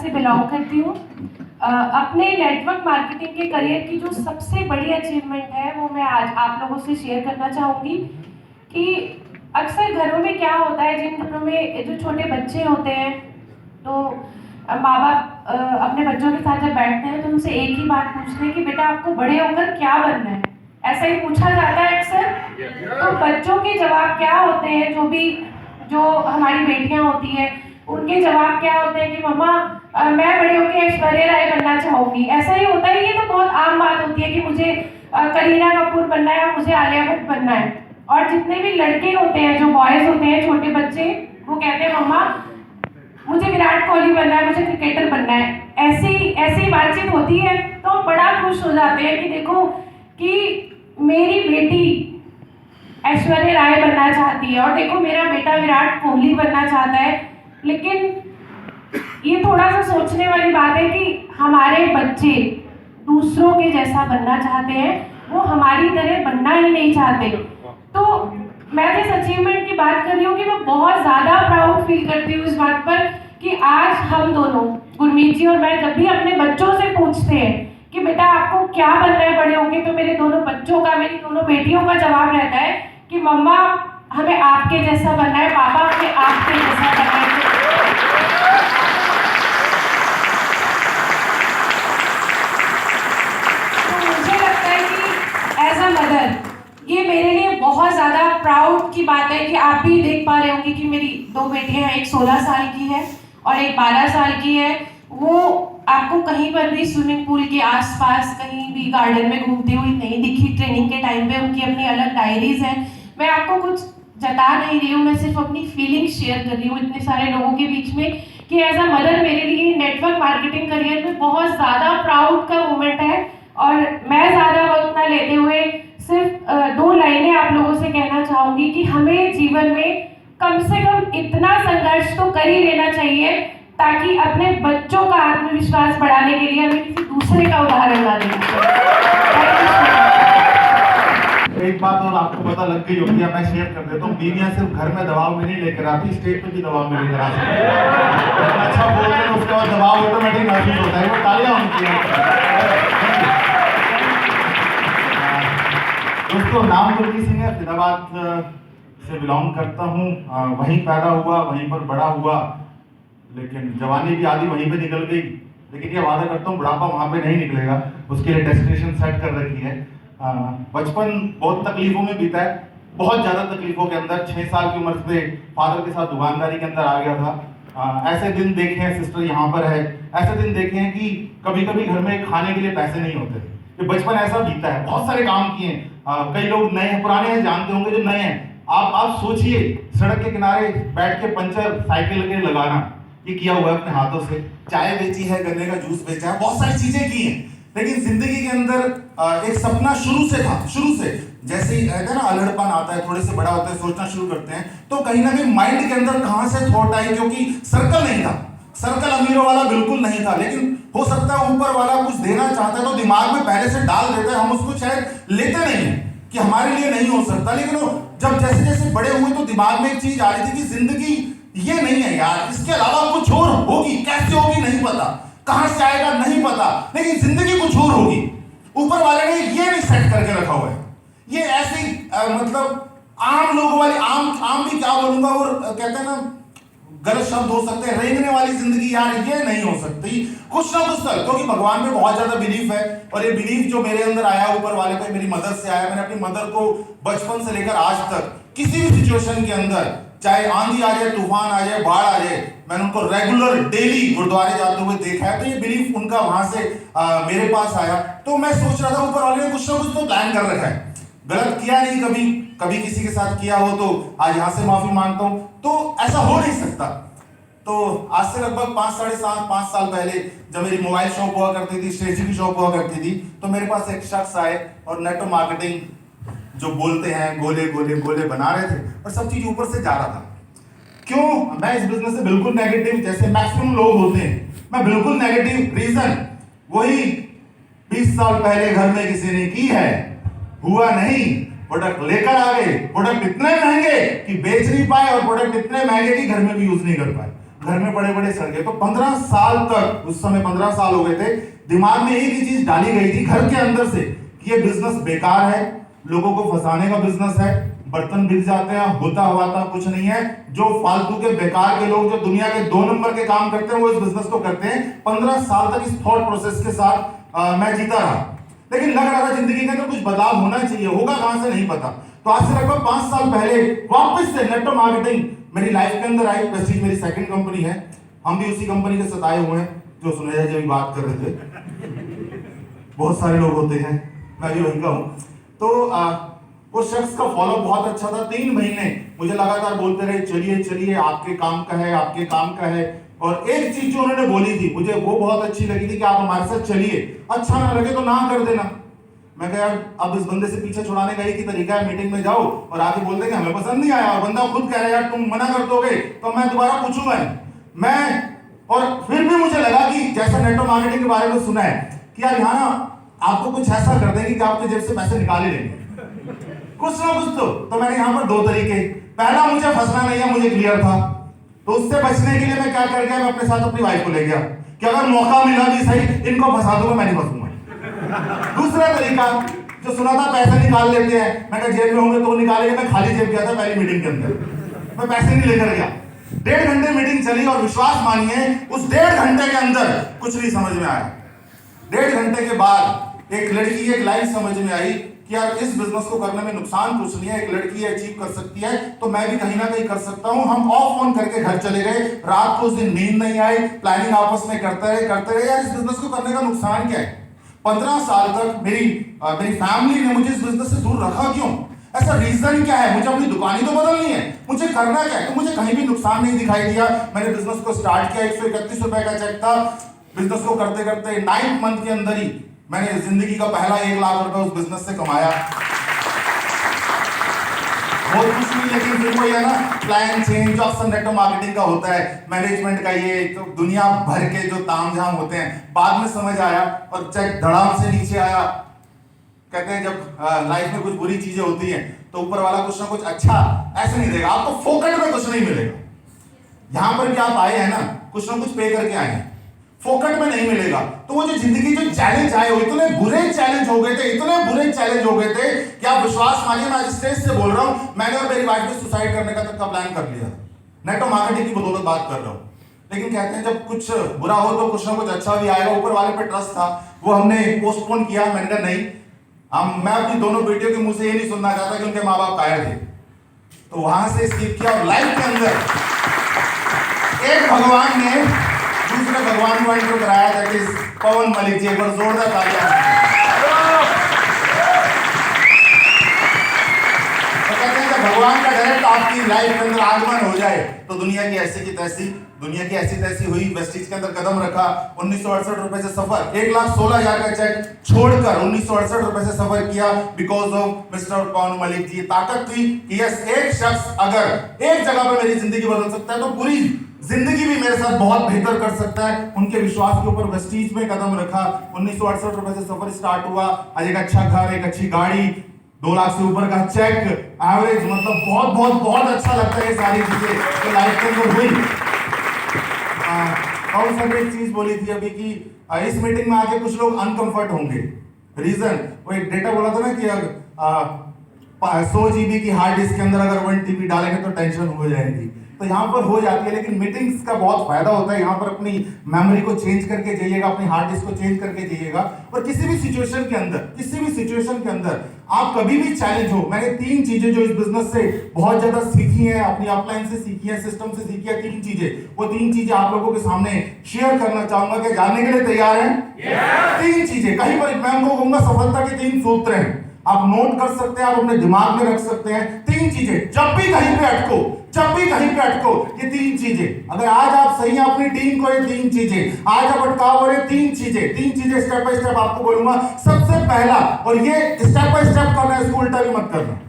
से बिलोंग करती हूँ। अपने नेटवर्क मार्केटिंग के करियर की जो सबसे बड़ी अचीवमेंट है वो मैं आज आप लोगों से शेयर करना चाहूँगी कि अक्सर घरों में क्या होता है, जिन घरों में जो छोटे बच्चे होते हैं तो माँ बाप अपने बच्चों के साथ जब बैठते हैं तो उनसे एक ही बात पूछते हैं कि बेटा आपको बड़े होकर क्या बनना है, ऐसा ही पूछा जाता है अक्सर। तो बच्चों के जवाब क्या होते हैं, जो हमारी बेटियां होती हैं उनके जवाब क्या होते हैं कि मम्मा मैं बड़े होकर ऐश्वर्या राय बनना चाहूंगी। ऐसा ही होता है, ये तो बहुत आम बात होती है कि मुझे करीना कपूर बनना है या मुझे आलिया भट्ट बनना है। और जितने भी लड़के होते हैं, जो बॉयज होते हैं, छोटे बच्चे, वो कहते हैं मम्मा मुझे विराट कोहली बनना है, मुझे क्रिकेटर बनना है। ऐसी बातचीत होती है तो हम बड़ा खुश हो जाते हैं कि देखो कि मेरी बेटी ऐश्वर्या राय बनना चाहती है और देखो मेरा बेटा विराट कोहली बनना चाहता है। लेकिन ये थोड़ा सा सोचने वाली बात है कि हमारे बच्चे दूसरों के जैसा बनना चाहते हैं, वो हमारी तरह बनना ही नहीं चाहते। तो मैं जिस अचीवमेंट की बात कर रही हूँ कि मैं बहुत ज़्यादा प्राउड फील करती हूँ इस बात पर कि आज हम दोनों, गुरमीत जी और मैं, जब भी अपने बच्चों से पूछते हैं कि बेटा आपको क्या बनना है बड़े होके, तो मेरे दोनों बच्चों का, मेरी दोनों बेटियों का जवाब रहता है कि मम्मा हमें आपके जैसा बनना है, पापा हमें आपके जैसा बनना है। तो मुझे लगता है कि एज अ मदर ये मेरे लिए बहुत ज़्यादा प्राउड की बात है कि आप भी देख पा रहे होंगे कि मेरी दो बेटियां हैं, एक 16 साल की है और एक 12 साल की है। वो आपको कहीं पर भी स्विमिंग पूल के आसपास कहीं भी गार्डन में घूमती हुई नहीं दिखी। ट्रेनिंग के टाइम पे उनकी अपनी अलग डायरीज हैं। मैं आपको कुछ जता नहीं रही हूँ, मैं सिर्फ अपनी फीलिंग्स शेयर कर रही हूँ इतने सारे लोगों के बीच में कि एज अ मदर मेरे लिए नेटवर्क मार्केटिंग करियर में बहुत ज़्यादा प्राउड का मोमेंट है। और मैं ज़्यादा वक्त ना लेते हुए सिर्फ 2 लाइनें आप लोगों से कहना चाहूँगी कि हमें जीवन में कम से कम इतना संघर्ष तो कर ही लेना चाहिए ताकि अपने बच्चों का आत्मविश्वास बढ़ाने के लिए हमें किसी दूसरे का उदाहरण ना देना चाहिए। एक बात और आपको पता लग गई होगी, मैं शेयर कर देता हूँ। बीवियां सिर्फ घर में दबाव में नहीं लेकर आती, स्टेज पे भी दबाव में लेकर आती है। अच्छा बोलते हैं उसके बाद दबाव ऑटोमेटिक महसूस होता है। वो तालियां उनकी दोस्तों। नाम गुरमीत सिंह है, फरीदाबाद से बिलोंग करता हूँ। वहीं पैदा हुआ, वहीं पर बड़ा हुआ, लेकिन जवानी भी आधी वहीं पे निकल गई। लेकिन ये वादा करता हूँ बुढ़ापा वहाँ पे नहीं निकलेगा, उसके लिए डेस्टिनेशन सेट कर रखी है। बचपन बहुत तकलीफों में बीता है, बहुत ज़्यादा तकलीफों के अंदर। 6 साल की उम्र से फादर के साथ दुकानदारी के अंदर आ गया था। ऐसे दिन देखे हैं, सिस्टर यहाँ पर है, ऐसे दिन देखे हैं कि कभी कभी घर में खाने के लिए पैसे नहीं होते। ये बचपन ऐसा बीता है, बहुत सारे काम किए हैं। कई लोग नए हैं, पुराने हैं, जानते होंगे जो नए हैं। आप सोचिए, सड़क के किनारे बैठ के पंचर साइकिल के लगाना, ये किया हुआ है अपने हाथों से। चाय बेची है, गन्ने का जूस बेचा है, बहुत सारी चीजें की हैं। लेकिन जिंदगी के अंदर एक सपना शुरू से था। शुरू से जैसे ही कहते हैं ना, अल्हड़पन आता है, थोड़े से बड़ा होते हैं, सोचना शुरू करते हैं, तो कहीं ना कहीं माइंड के अंदर कहां से थॉट आई, क्योंकि सर्कल नहीं था। सर्कल अमीरों वाला बिल्कुल नहीं था, लेकिन हो सकता है ऊपर वाला कुछ देना चाहता है तो दिमाग में पहले से डाल देता है। हम उसको शायद लेते नहीं है कि हमारे लिए नहीं हो सकता। लेकिन वो जब जैसे जैसे बड़े हुए तो दिमाग में एक चीज आ रही थी कि जिंदगी ये नहीं है यार, इसके अलावा कुछ और होगी। कैसे होगी नहीं पता, कहां से आएगा नहीं पता, लेकिन जिंदगी कुछ और होगी। ऊपर वाले ने ये नहीं सेट करके रखा हुआ है। ये ऐसी मतलब आम लोगों वाली, आम भी क्या बोलूंगा, और कहते हैं ना, गलत शब्द हो सकते हैं, रेंगने वाली जिंदगी यार ये नहीं हो सकती। कुछ ना कुछ तक, क्योंकि भगवान में बहुत ज्यादा बिलीफ है। और ये बिलीफ जो मेरे अंदर आया ऊपर वाले पे, मेरी मदर से आया। मैंने अपनी मदर को बचपन से लेकर आज तक किसी भी सिचुएशन के अंदर, चाहे आंधी आ जाए, तूफान आ जाए, बाढ़ आ जाए, मैंने उनको रेगुलर डेली गुरुद्वारे जाते हुए देखा है। तो ये बिलीफ उनका वहां से मेरे पास आया। तो मैं सोच रहा था ऊपर वाले ने कुछ ना कुछ तो प्लान कर रखा है। गलत किया नहीं कभी, कभी किसी के साथ किया हो तो आज यहां से माफी मांगता हूं। तो ऐसा हो नहीं सकता। तो आज से लगभग 5 साल पहले जब मेरी मोबाइल शॉप हुआ करती थी, स्टेशनरी शॉप हुआ करती थी, तो मेरे पास एक शख्स आए और नेटवर्क मार्केटिंग जो बोलते हैं, गोले गोले गोले बना रहे थे और सब चीज ऊपर से जा रहा था। क्यों? मैं इस बिजनेस से बिल्कुल नेगेटिव, जैसे मैक्सिमम लोग होते हैं, मैं बिल्कुल नेगेटिव। रीजन वही 20 साल पहले घर में किसी ने की है, हुआ नहीं। प्रोडक्ट लेकर आ गए, प्रोडक्ट इतने महंगे कि बेच नहीं पाए और प्रोडक्ट इतने महंगे कि घर में भी यूज नहीं कर पाए। घर में बड़े बड़े सड़ गए। तो 15 साल तक, उस समय 15 साल हो गए थे, दिमाग में एक ही चीज डाली गई थी घर के अंदर से कि ये बिजनेस बेकार है, लोगों को फंसाने का बिजनेस है, बर्तन बिक जाते हैं, होता हुआ था कुछ नहीं है, जो फालतू के बेकार के लोग जो दुनिया के 2 नंबर के काम करते हैं वो इस बिजनेस को करते हैं। 15 साल तक इस थॉट प्रोसेस के साथ मैं जीता रहा, लेकिन लग रहा था जिंदगी के अंदर कुछ बदलाव होना चाहिए, होगा कहां से नहीं पता। तो आज से लगभग 5 साल पहले वापस से नेटवर्क मार्केटिंग मेरी लाइफ के अंदर आई। प्रेस्टीज मेरी सेकंड कंपनी है, हम भी उसी कंपनी के सताए हुए हैं जो सुनेजा जी अभी बात कर रहे थे। बहुत सारे लोग होते हैं, मैं भी वहीं का हूं। तो वो शख्स का फॉलो बहुत अच्छा था। 3 महीने मुझे लगातार बोलते रहे, चलिए चलिए, आपके काम का है, आपके काम का है। और एक चीज जो उन्होंने बोली थी मुझे वो बहुत अच्छी लगी थी कि आप हमारे साथ चलिए, अच्छा ना लगे तो ना कर देना। मैं कहा यार, अब इस बंदे से पीछे छुड़ाने का एक ही तरीका है, मीटिंग में जाओ और आके बोल दे कि हमें पसंद नहीं आया, और बंदा खुद कह रहा है यार तुम मना कर दोगे तो मैं दोबारा पूछूंगा मैं। और फिर भी मुझे लगा कि जैसा नेटवर्क मार्केटिंग के बारे में सुना है कि यार यहाँ ना आपको कुछ ऐसा कर देंगे कि आपके जेब से पैसे निकाल ही लेंगे, कुछ ना कुछ। तो मैंने यहाँ पर 2 तरीके, पहला मुझे फंसना नहीं है, मुझे क्लियर था, तो उससे बचने के लिए मैं क्या कर गया, मैं अपने साथ अपनी वाइफ को ले गया कि अगर मौका मिला भी सही, इनको फंसा दूंगा, मैं नहीं फंसूंगा। दूसरा तरीका जो सुना था, पैसे निकाल लेते हैं, मैं कहा जेब में होंगे तो निकालेंगे। मैं खाली जेब गया था पहली मीटिंग के अंदर, मैं पैसे नहीं लेकर गया। 1.5 घंटे मीटिंग चली और विश्वास मानिए उस 1.5 घंटे के अंदर कुछ नहीं समझ में आया। 1.5 घंटे के बाद एक लड़की की एक लाइन समझ में आई कि यार इस बिजनेस को करने में नुकसान कुछ नहीं है, एक लड़की अचीव कर सकती है तो मैं भी कहीं ना कहीं कर सकता हूं। हम ऑफ ऑन करके घर चले गए, रात को उस दिन नींद नहीं आई, प्लानिंग आपस में करते रहे यार इस बिजनेस को करने का नुकसान क्या है। 15 साल तक मेरी फैमिली ने मुझे इस बिजनेस से दूर रखा, क्यों, ऐसा रीजन क्या है, मुझे अपनी दुकान ही तो बदलनी है, मुझे करना क्या है। तो मुझे कहीं भी नुकसान नहीं दिखाई दिया। मैंने बिजनेस को स्टार्ट किया, 131 रुपए का चेक था। बिजनेस को करते करते 9 मंथ के अंदर ही मैंने जिंदगी का पहला 1 लाख रुपए उस बिजनेस से कमाया। बहुत कुछ नहीं, लेकिन फिर वही है ना, प्लान चेंज जो अक्सर नेटवर्क मार्केटिंग का होता है, मैनेजमेंट का, ये तो दुनिया भर के जो तामझाम होते हैं, बाद में समझ आया और चेक धड़ाम से नीचे आया। कहते हैं जब लाइफ में कुछ बुरी चीजें होती हैं तो ऊपर वाला कुछ ना कुछ अच्छा ऐसे नहीं देगा, आपको फोकट में कुछ नहीं मिलेगा। यहां पर भी आप आए हैं ना, कुछ ना कुछ पे करके आए हैं, फोकट में नहीं मिलेगा। तो वो जो जिंदगी जो चैलेंज आए वो इतने बुरे चैलेंज हो गए थे, इतने बुरे चैलेंज हो गए थे कि आप विश्वास मानिए, मैं आज स्टेज से बोल रहा हूं, मैंने और मेरी वाइफ ने सुसाइड करने का तक का प्लान कर लिया। नेटवर्क मार्केटिंग की बदौलत बात कर रहा हूं। लेकिन कहते हैं जब कुछ बुरा हो तो कुछ ना कुछ अच्छा भी आएगा, ऊपर वाले पे ट्रस्ट था, वो हमने पोस्टपोन किया। मैंने कहा नहीं, मैं अपनी दोनों बेटियों के मुंह से ये नहीं सुनना चाहता कि उनके माँ बाप कायर थे, तो वहां से स्किप किया। और लाइफ के अंदर एक भगवान ने दूसरे भगवान को एंटर कराया, दैट इज पवन मलिक जी। एक बार जोरदार तालियां। तो कहते हैं जब भगवान का डायरेक्ट आपकी लाइफ के अंदर आगमन हो जाए तो दुनिया की ऐसी की तैसी, दुनिया की ऐसी तैसी हुई, वेस्टिज के अंदर कदम रखा, 1968 रुपए से सफर, 1,16,000 का चेक छोड़कर 1968 रुपए से सफर किया बिकॉज ऑफ मिस्टर पवन मलिक जी। ताकत थी कि यस, एक शख्स अगर एक जगह पर मेरी जिंदगी बदल सकता है तो पूरी जिंदगी भी मेरे साथ बहुत बेहतर कर सकता है। उनके विश्वास के ऊपर वेस्टिज में कदम रखा, 1968 रुपए से सफर स्टार्ट हुआ। आज एक अच्छा घर, एक अच्छी गाड़ी, 2 लाख से ऊपर का चेक, एवरेज, मतलब बहुत बहुत बहुत अच्छा लगता है ये सारी चीजें तो लाइफ के अंदर हुई। और सब एक चीज बोली थी अभी कि इस मीटिंग में आके कुछ लोग अनकंफर्ट होंगे। रीजन वो एक डेटा बोला था ना कि 100 GB की हार्ड डिस्क के अंदर अगर 1 TB डालेंगे तो टेंशन हो जाएगी, तो यहाँ पर हो जाती है। लेकिन मीटिंग्स का बहुत फायदा होता है, यहाँ पर अपनी मेमोरी को चेंज करके जाइएगा, अपनी हार्ड डिस्क को चेंज करके जाइएगा। और किसी भी सिचुएशन के अंदर आप कभी भी चैलेंज हो, मैंने 3 चीजें जो इस बिजनेस से बहुत ज्यादा सीखी है, अपनी अपलाइन से सीखी है, सिस्टम से सीखी है, 3 चीजें, वो 3 चीजें आप लोगों के सामने शेयर करना चाहूंगा। कि जानने के लिए तैयार हैं? 3 चीजें, कहीं पर मैं उनको कहूंगा सफलता के 3 सूत्र हैं, आप नोट कर सकते हैं, आप अपने दिमाग में रख सकते हैं। 3 चीजें, जब भी कहीं पे अटको, ये 3 चीजें, अगर आज आप सही हैं अपनी टीम को, ये 3 चीजें, आज आप अटकाव हो रहे, 3 चीजें स्टेप बाय स्टेप आपको बोलूंगा। सबसे पहला, और ये स्टेप बाय स्टेप करना है, इसको उल्टा भी मत करना।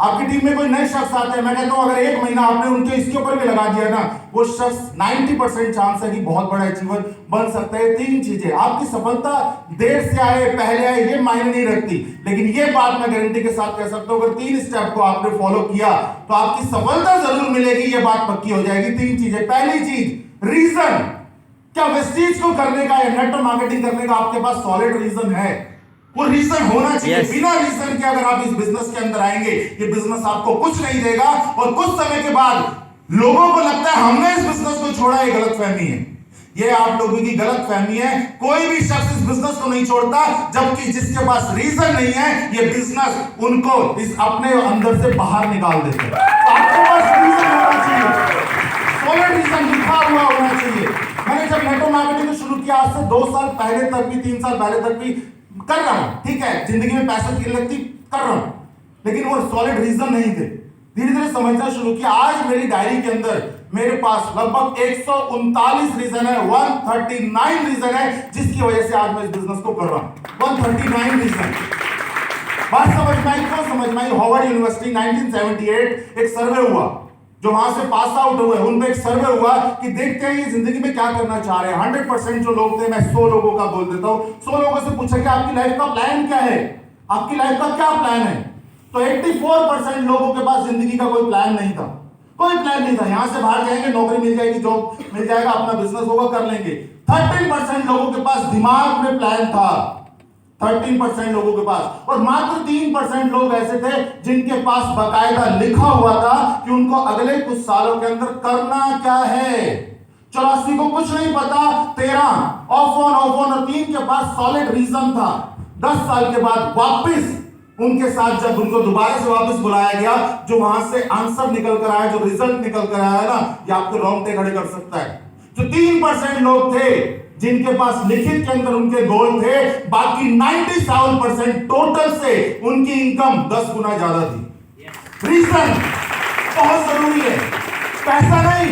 आपकी टीम में कोई नए शख्स आते हैं, मैं कहता हूं अगर 1 महीना आपने उनके इसके ऊपर भी लगा दिया ना, वो शख्स 90% चांस है कि बहुत बड़ा अचीवर बन सकता है। 3 चीजें, आपकी सफलता देर से आए पहले आए ये मायने नहीं रखती, लेकिन ये बात मैं गारंटी के साथ कह सकता हूं, अगर 3 स्टेप को आपने फॉलो किया तो आपकी सफलता जरूर मिलेगी, ये बात पक्की हो जाएगी। 3 चीजें, पहली चीज रीजन, क्या वेस्टीज को करने का या नेटवर्क मार्केटिंग करने का आपके पास सॉलिड रीजन है? वो रीजन होना चाहिए। बिना रीजन के अगर आप इस बिजनेस के अंदर आएंगे, ये बिजनेस आपको कुछ नहीं देगा और कुछ समय के बाद लोगों को लगता है हमने इस बिजनेस को छोड़ा, ये गलतफहमी है। ये आप लोगों की गलतफहमी है। कोई भी शख्स इस बिजनेस को नहीं छोड़ता, जबकि जिसके पास रीजन नहीं है, ये बिजनेस उनको इस अपने अंदर से बाहर निकाल देते हैं। तो आपके पास रीजन होना चाहिए, सॉलिड रीजन लिखा हुआ होना चाहिए। मैंने जब नेटवर्क मार्केटिंग शुरू किया आज से 2 साल पहले तक भी, 3 साल पहले तक भी कर रहा हूं, ठीक है, जिंदगी में पैसे की लगती कर रहा हूं, लेकिन वो सॉलिड रीजन नहीं थे। धीरे धीरे समझना शुरू किया। आज मेरी डायरी के अंदर मेरे पास लगभग 139 रीजन है, 139 रीजन है जिसकी वजह से आज मैं इस बिजनेस को कर रहा हूं। 139 रीजन। बात समझ में आई? क्यों समझ में आई? हार्वर्ड यूनिवर्सिटी 1978 एक सर्वे हुआ, जो वहां से पास आउट हुए उन पे एक सर्वे हुआ कि देखते हैं ये जिंदगी में क्या करना चाह रहे हैं। 100% जो लोग थे, मैं 100 लोगों का बोल देता हूं, 100 लोगों से पूछा कि आपकी लाइफ का प्लान क्या है, आपकी लाइफ का क्या प्लान है? तो 84% लोगों के पास जिंदगी का कोई प्लान नहीं था। कोई प्लान नहीं था। यहां से बाहर जाएंगे, नौकरी मिल जाएगी, जॉब मिल जाएगा, अपना बिजनेस होगा, कर लेंगे। 13% लोगों के पास दिमाग में प्लान था, 13% लोगों के पास, और मात्र 3% लोग ऐसे थे जिनके पास बाकायदा लिखा हुआ था कि उनको अगले कुछ सालों के अंदर करना क्या है। 84 को कुछ नहीं पता, 13 ऑफ ऑन और 3 के पास सॉलिड रीजन था। 10 साल के बाद वापस उनके साथ जब उनको दोबारा से वापस बुलाया गया, जो वहां से आंसर निकल कर आया, जो रिजल्ट निकल कर आया ना, ये आपके रोंगटे खड़े कर सकता है। जो 3% लोग थे जिनके पास लिखित के अंदर उनके गोल थे, बाकी 97% टोटल से उनकी इनकम 10 गुना ज्यादा थी। रीजन बहुत जरूरी है, पैसा नहीं।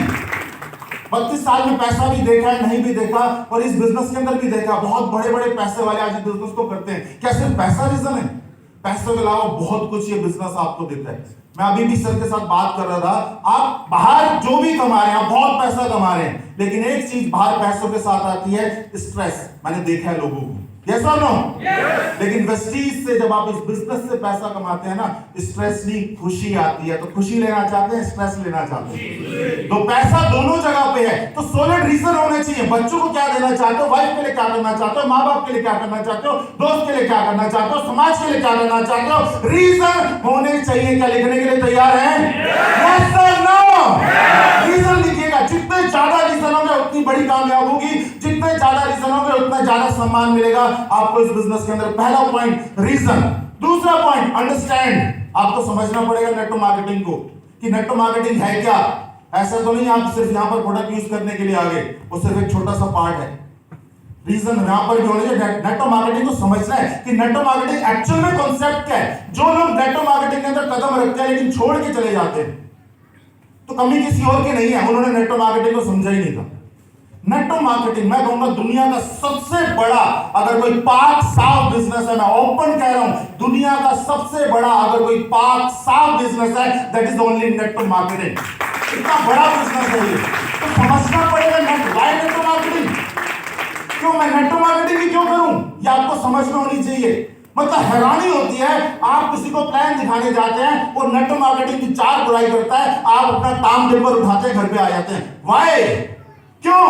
32 साल में पैसा भी देखा है, नहीं भी देखा, और इस बिजनेस के अंदर भी देखा। बहुत बड़े बड़े पैसे वाले आज इस बिजनेस को करते हैं। क्या सिर्फ पैसा रीजन है? पैसों के अलावा बहुत कुछ ये बिजनेस आपको देता है। मैं अभी भी सर के साथ बात कर रहा था, आप बाहर जो भी कमा रहे हैं, आप बहुत पैसा कमा रहे हैं, लेकिन एक चीज बाहर पैसों के साथ आती है, स्ट्रेस। मैंने देखा है लोगों को, यस और नो? लेकिन वेस्टीज से जब आप इस बिजनेस से पैसा कमाते हैं ना, स्ट्रेस नहीं, खुशी आती है। तो खुशी लेना चाहते हैं, स्ट्रेस लेना चाहते हैं, तो पैसा दोनों जगह पे है। तो सॉलिड रीजन होने चाहिए। बच्चों को क्या देना चाहते हो, वाइफ के लिए क्या करना चाहते हो, माँ बाप के लिए क्या करना चाहते हो, दोस्त के लिए क्या करना चाहते हो, समाज के लिए क्या करना चाहते हो, रीजन होने चाहिए। क्या लिखने के लिए तैयार हैं? यस और नो? रीजन लिखिएगा। जितने ज्यादा रीजन होंगे उतनी बड़ी कामयाब होगी, जितने ज्यादा रीजन होंगे उतना ज्यादा सम्मान मिलेगा आपको इस बिजनेस के अंदर। पहला पॉइंट रीजन। दूसरा पॉइंट अंडरस्टैंड। आपको समझना पड़ेगा नेटवर्क मार्केटिंग को, कि नेटवर्क मार्केटिंग है क्या। ऐसा तो नहीं आप सिर्फ यहां पर प्रोडक्ट यूज करने के लिए आ गए, वो सिर्फ एक छोटा सा पार्ट है। रीजन यहां पर भी होना चाहिए। नेटवर्क मार्केटिंग को समझना है कि नेटवर्क मार्केटिंग एक्चुअल में कॉन्सेप्ट क्या है। जो लोग नेटवर्क मार्केटिंग के अंदर कदम रखते हैं लेकिन छोड़ के चले जाते हैं, तो कमी किसी और की नहीं है, उन्होंने नेटवर्क मार्केटिंग को समझा ही नहीं था। नेटवर्क मार्केटिंग मैं कहूंगा दुनिया का सबसे बड़ा, अगर कोई पाक साफ बिजनेस है, मैं ओपन कह रहा हूं, दुनिया का सबसे बड़ा अगर कोई पाक साफ बिजनेस है, that is only network marketing. इतना बड़ा बिजनेस है ये, तो समझना पड़ेगा नेटवर्क मार्केटिंग। क्यों मैं नेटवर्क मार्केटिंग ही क्यों करूं, ये आपको समझ में होनी चाहिए। मतलब हैरानी होती है, आप किसी को प्लान दिखाने जाते हैं और नेटवर्क मार्केटिंग की 4 बुराई करता है, आप अपना काम दिन पर उठाते हैं, घर पे आ जाते हैं। वाई? क्यों?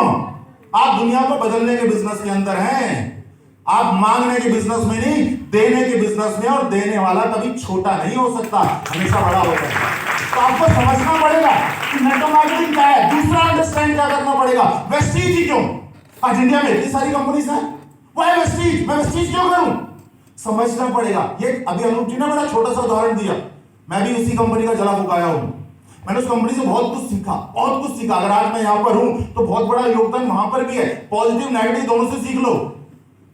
आप दुनिया को बदलने के बिजनेस के अंदर हैं। आप मांगने के बिजनेस में नहीं, देने के बिजनेस में, और देने वाला कभी छोटा नहीं हो सकता, हमेशा बड़ा होता है। तो आपको समझना पड़ेगा कि नेटवर्क मार्केटिंग क्या है। दूसरा अंडरस्टैंड क्या करना पड़ेगा, वेस्टीज ही क्यों। आज इंडिया में इतनी सारी कंपनीज हैं, वाई वेस्टीज, मैं वेस्टीज क्यों करूं, समझना पड़ेगा। ये अभी अनूप जी ने बड़ा छोटा सा उदाहरण दिया, मैं भी उसी कंपनी का जला फुकाया हूं। मैंने उस कंपनी से बहुत कुछ सीखा, बहुत कुछ सीखा। अगर आज मैं यहां पर हूं तो बहुत बड़ा योगदान वहां पर भी है। पॉजिटिव नेगेटिव दोनों से सीख लो।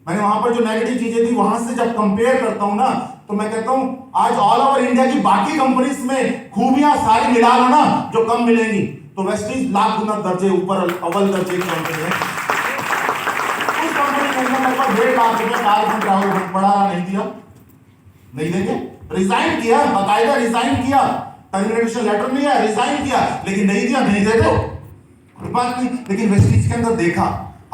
मैंने वहां पर जो नेगेटिव चीजें थी, वहां से जब कंपेयर करता हूं ना, तो मैं कहता हूं आज ऑल ओवर इंडिया की बाकी कंपनीज में खूबियां सारी मिला लो ना, जो कम मिलेंगी, तो वेस्टीज लाख गुना दर्जे ऊपर, अव्वल दर्जे की कंपनी है। उस कंपनी के अंदर लगभग 1.5 लाख रुपए कार फंड, ट्रैवल फंड पड़ा, नहीं दिया, नहीं देंगे, रिजाइन किया, बाकायदा रिजाइन किया, टर्मिनेशन लेटर नहीं है, रिजाइन किया, लेकिन नहीं दिया, नहीं दे दो, कोई बात नहीं। लेकिन वेस्टीज के अंदर देखा,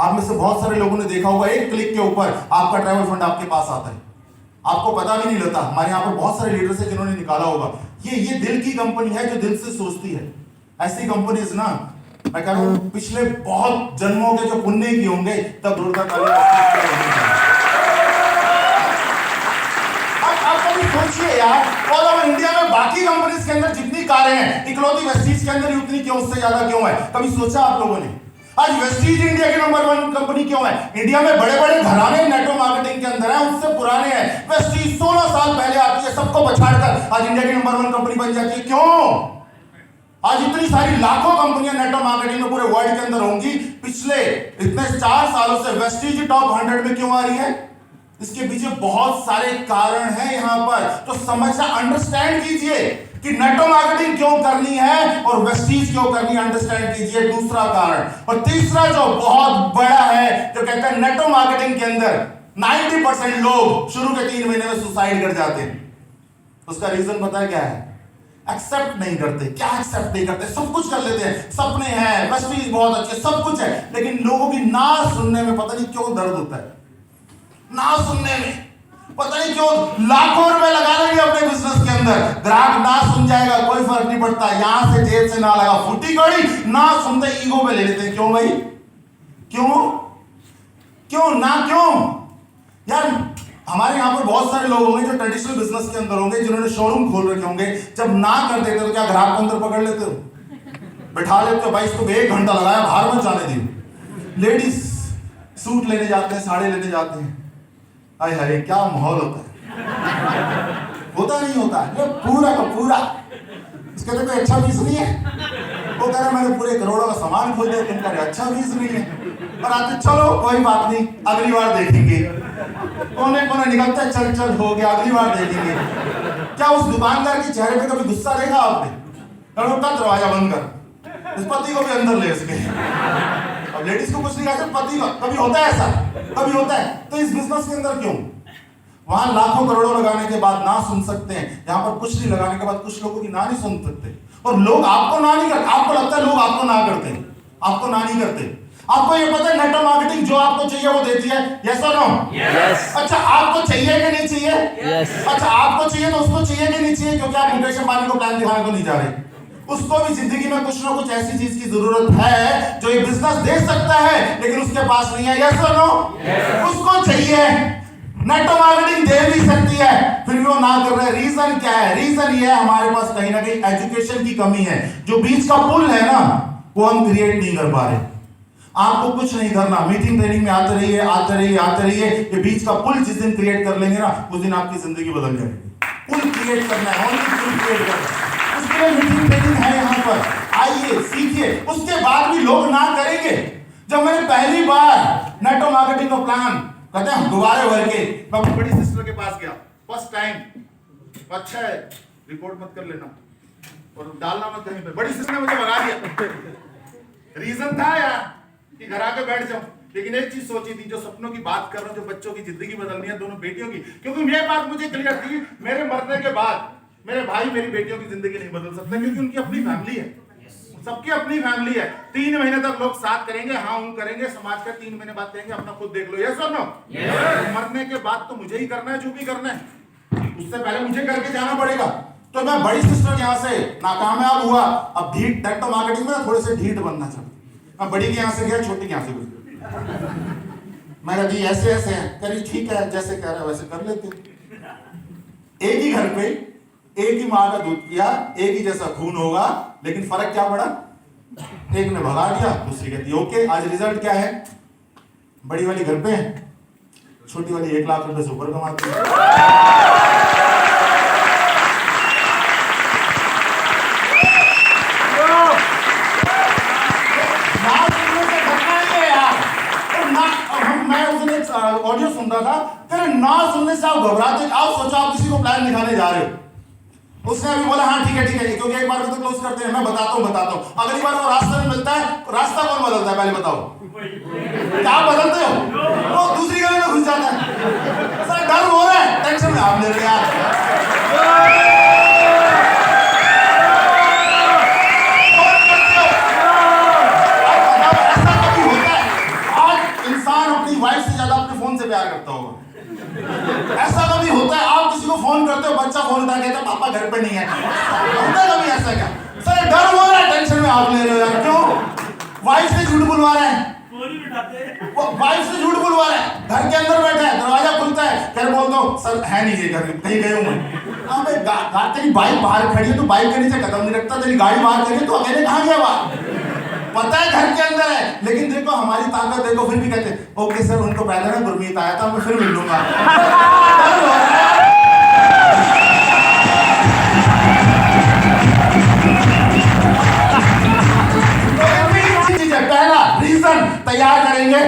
आप में से बहुत सारे लोगों ने देखा होगा, एक क्लिक के ऊपर आपका ट्रैवल फंड आपके पास आता है, आपको पता भी नहीं लगता। हमारे यहाँ पर बहुत सारे लीडर्स हैं जिन्होंने निकाला होगा। ये दिल की कंपनी है जो दिल से सोचती है। ऐसी कंपनीज ना, मैं कह रहा हूँ पिछले बहुत जन्मों के जो पुण्य किए होंगे तब जोरदार तालियां। आप कभी सोचिए यार, ऑल ओवर इंडिया में बाकी कंपनीज के अंदर जितनी कारें हैं, इकलौती वेस्टीज के अंदर ही उतनी क्यों, उससे ज्यादा क्यों है? कभी सोचा आप लोगों ने? आज वेस्टीज इंडिया की नंबर 1 कंपनी क्यों है? इंडिया में बड़े बड़े घराने नेटवर्क मार्केटिंग के अंदर है, उससे पुराने हैं। वेस्टीज 16 साल पहले आती है, सबको पछाड़कर आज इंडिया की नंबर 1 कंपनी बन जाती है। क्यों? आज इतनी सारी लाखों कंपनियां नेटवर्क मार्केटिंग में पूरे वर्ल्ड के अंदर होंगी, पिछले इतने 4 सालों से वेस्टीज टॉप 100 में क्यों आ रही है? इसके पीछे बहुत सारे कारण हैं यहां पर, तो समझना, अंडरस्टैंड कीजिए कि नेटवर्क मार्केटिंग क्यों करनी है और वेस्टीज क्यों करनी है, अंडरस्टैंड कीजिए। दूसरा कारण, और तीसरा जो बहुत बड़ा है, जो कहता है नेटवर्क मार्केटिंग के अंदर 90% लोग शुरू के 3 महीने में सुसाइड कर जाते हैं। उसका रीजन पता है क्या है? एक्सेप्ट नहीं करते। क्या एक्सेप्ट नहीं करते? सब कुछ कर लेते हैं, सपने हैं, वेस्टीज बहुत अच्छे, सब कुछ है, लेकिन लोगों की ना सुनने में पता नहीं क्यों दर्द होता है। ना सुनने में पता नहीं क्यों लाखों रुपए लगा देंगे अपने बिजनेस के अंदर, ग्राहक ना सुन जाएगा, कोई फर्क नहीं पड़ता, यहां से जेब से ना लगा, फूटी कड़ी ना सुनते ईगो पे ले लेते हैं। क्यों भाई? क्यों क्यों ना क्यों यार? हमारे यहाँ पर बहुत सारे लोग होंगे जो ट्रेडिशनल बिजनेस के अंदर होंगे, जिन्होंने शोरूम खोल रखे होंगे, जब ना कर देते हो तो क्या ग्राहक को अंदर पकड़ लेते हो, बैठा लेते हो, भाई इसको 1 घंटा लगाया, बाहर मत जाने दी। लेडीज सूट लेने जाते हैं, साड़ी लेने जाते हैं, हाय हाय क्या माहौल होता है। होता नहीं होता है, ये पूरा का पूरा, इसके तो कोई अच्छा पीस नहीं है। वो कह रहे मैंने पूरे करोड़ों का सामान खोल दिया, तुम कह रहे अच्छा पीस नहीं है। और आते चलो कोई बात नहीं, अगली बार देखेंगे, कोने कोने निकलता है, चल चल हो गया, अगली बार देखेंगे। क्या उस दुकानदार के चेहरे पे कभी गुस्सा देखा आपने? दरवाजा बंद कर, उस पति को भी अंदर ले उसके। अब लेडीज को कुछ नहीं कहते, पति का कभी होता है ऐसा, कभी होता है। तो इस बिजनेस के अंदर क्यों? वहां लाखों करोड़ों लगाने के बाद ना सुन सकते हैं, यहाँ पर कुछ नहीं लगाने के बाद कुछ लोगों की ना नहीं सुन सकते। और लोग आपको ना नहीं करते, आपको लगता है लोग आपको ना करते हैं, आपको ना नहीं करते। आपको ये पता है नेटवर्क मार्केटिंग जो आपको चाहिए वो देती है, यस और नो? यस। अच्छा आपको चाहिए कि नहीं चाहिए? यस। अच्छा आपको चाहिए तो उसको चाहिए कि नहीं चाहिए? क्योंकि आप मुकेश अंबानी को प्लान दिखाने को नहीं जा रहे, उसको भी जिंदगी में कुछ ना कुछ ऐसी चीज की जरूरत है जो ये बिजनेस दे सकता है, लेकिन उसके पास नहीं है, यस और नो? उसको चाहिए। नेटवर्क मार्केटिंग दे भी सकती है, फिर भी वो ना कर रहे। रीजन क्या है? रीजन ये है हमारे पास कहीं ना कहीं एजुकेशन की कमी है। जो बीच का पुल है ना, वो हम क्रिएट नहीं कर पा रहे। आपको कुछ नहीं करना, मीटिंग ट्रेनिंग में आते रहिए, आते रहिए, आते रहिए। ये बीच का पुल जिस दिन क्रिएट कर लेंगे ना, उस दिन आपकी जिंदगी बदल जाएगी। पुल क्रिएट करना है, ओनली पुल क्रिएट करना है। उसके लिए मीटिंग ट्रेनिंग है यहाँ पर, आइए सीखिए। उसके बाद भी लोग ना करेंगे। जब मैंने पहली बार नेटवर्क मार्केटिंग का प्लान कहते हैं गुब्बारे भर के, मैं अपनी बड़ी सिस्टर के पास गया फर्स्ट टाइम। अच्छा है, रिपोर्ट मत कर लेना और डालना मत कहीं पे। बड़ी सिस्टर ने मुझे भगा दिया। रीजन था यार कि घर आके बैठ जाऊं, लेकिन एक चीज सोची थी, जो सपनों की बात कर रहा हूं, जो बच्चों की जिंदगी बदलनी है, दोनों बेटियों की। क्योंकि ये बात मुझे क्लियर थी, मेरे मरने के बाद मेरे भाई मेरी बेटियों की जिंदगी नहीं बदल सकते, क्योंकि उनकी अपनी फैमिली है, सबकी अपनी फैमिली है। 3 महीने तक लोग साथ करेंगे, हाँ हूं करेंगे, समाज का 3 महीने बाद कहेंगे अपना खुद देख लो, यस और नो? मरने के बाद तो मुझे ही करना है जो भी करना है, उससे पहले मुझे करके जाना पड़ेगा। तो मैं बड़ी सिस्टर यहाँ से नाकामयाब हुआ, अब ढीठ नेटवर्क मार्केटिंग में थोड़े से ढीठ बनना चाहता, मैं बड़ी के यहाँ से गया, छोटी के यहाँ से गई। मैं कहा जी ऐसे ऐसे है, करी ठीक है, जैसे कह रहे हो वैसे कर लेते। एक ही घर पे एक ही माँ का दूध पिया, एक ही जैसा खून होगा, लेकिन फर्क क्या पड़ा? एक ने भगा दिया, दूसरी कहती ओके। आज रिजल्ट क्या है? बड़ी वाली घर पे है, छोटी वाली 1 लाख रुपए से ऊपर कमाती है। ऑडियो सुन रहा था, तेरे ना सुनने से आप घबराते। आप सोचो आप किसी को प्लान दिखाने जा रहे हो, उसने अभी बोला हाँ ठीक है, क्योंकि एक बार में तो क्लोज करते हैं, मैं बताता हूँ। अगली बार वो रास्ते में मिलता है, रास्ता कौन बदलता है पहले बताओ? क्या आप बदलते हो? वो दूसरी गली में घुस जाता है। सर डर हो रहा है, टेंशन में आप ले रहे यार। प्यार करता होगा, ऐसा कभी होता है? आप किसी को फोन करते हो, बच्चा फोन उठा कहता है पापा घर पे नहीं है, होता है कभी ऐसा? क्या सर डर हो रहा है, टेंशन में आप ले रहे हो यार, क्यों? वाइफ से झूठ बुलवा रहे हैं, वो वाइफ से झूठ बुलवा रहे हैं, घर के अंदर बैठा है, दरवाजा खुलता है, फिर बोलता हूँ सर है नहीं ये घर, कहीं गए हूँ मैं। हाँ भाई तेरी बाइक बाहर खड़ी है, तो बाइक के नीचे कदम नहीं रखता, तेरी गाड़ी बाहर खड़ी है, तो अकेले कहाँ गया बाहर? पता है घर के अंदर है, लेकिन देखो हमारी ताकत देखो, फिर भी कहते हैं ओके सर उनको पहले ना गुरमीत आया था, मैं फिर मिल लूंगा। पहला रीजन तैयार करेंगे,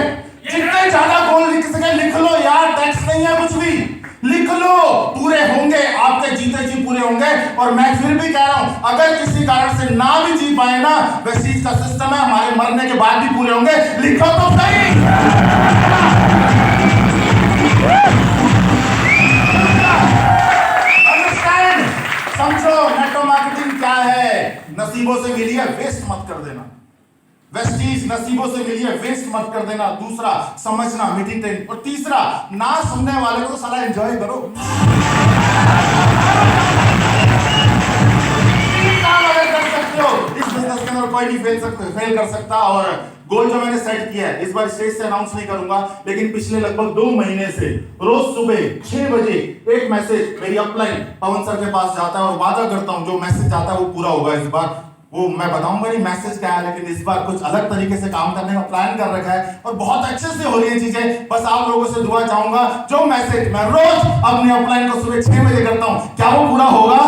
जितने ज्यादा गोल लिख सके लिख लो यार, टेक्स्ट नहीं है कुछ भी, लिख लो, पूरे होंगे आपके, जीते जी पूरे होंगे। और मैं फिर भी कह रहा हूं अगर किसी कारण से ना भी जी पाए ना, वेस्टीज का सिस्टम है, हमारे मरने के बाद भी पूरे होंगे, लिखो तो सही। अंडरस्टैंड, समझो नेटवर्क मार्केटिंग क्या है, नसीबों से मिली है वेस्ट मत कर देना, वेस्टीज नसीबों से मिली है वेस्ट मत कर देना। दूसरा समझना मीटिंग टाइम, और तीसरा ना सुनने वाले को साला एंजॉय करो। काम अगर कर सकते हो इस बिजनेस के अंदर कोई नहीं फेल कर सकता। और गोल जो मैंने सेट किया है इस बार स्टेज से अनाउंस नहीं करूंगा, लेकिन पिछले लगभग 2 महीने से रोज सुबह 6 बजे एक मैसेज मेरी अपलाइन पवन सर के पास जाता है, और वादा करता हूं जो मैसेज आता है वो पूरा होगा। इस बार वो मैं बताऊंगा नहीं मैसेज क्या है, लेकिन इस बार कुछ अलग तरीके से काम करने का प्लान कर रखा है और बहुत अच्छे से हो रही है चीजें। बस आप लोगों से दुआ चाहूंगा, जो मैसेज मैं रोज अपने अपलाइन को सुबह 6 बजे करता हूं क्या वो पूरा होगा?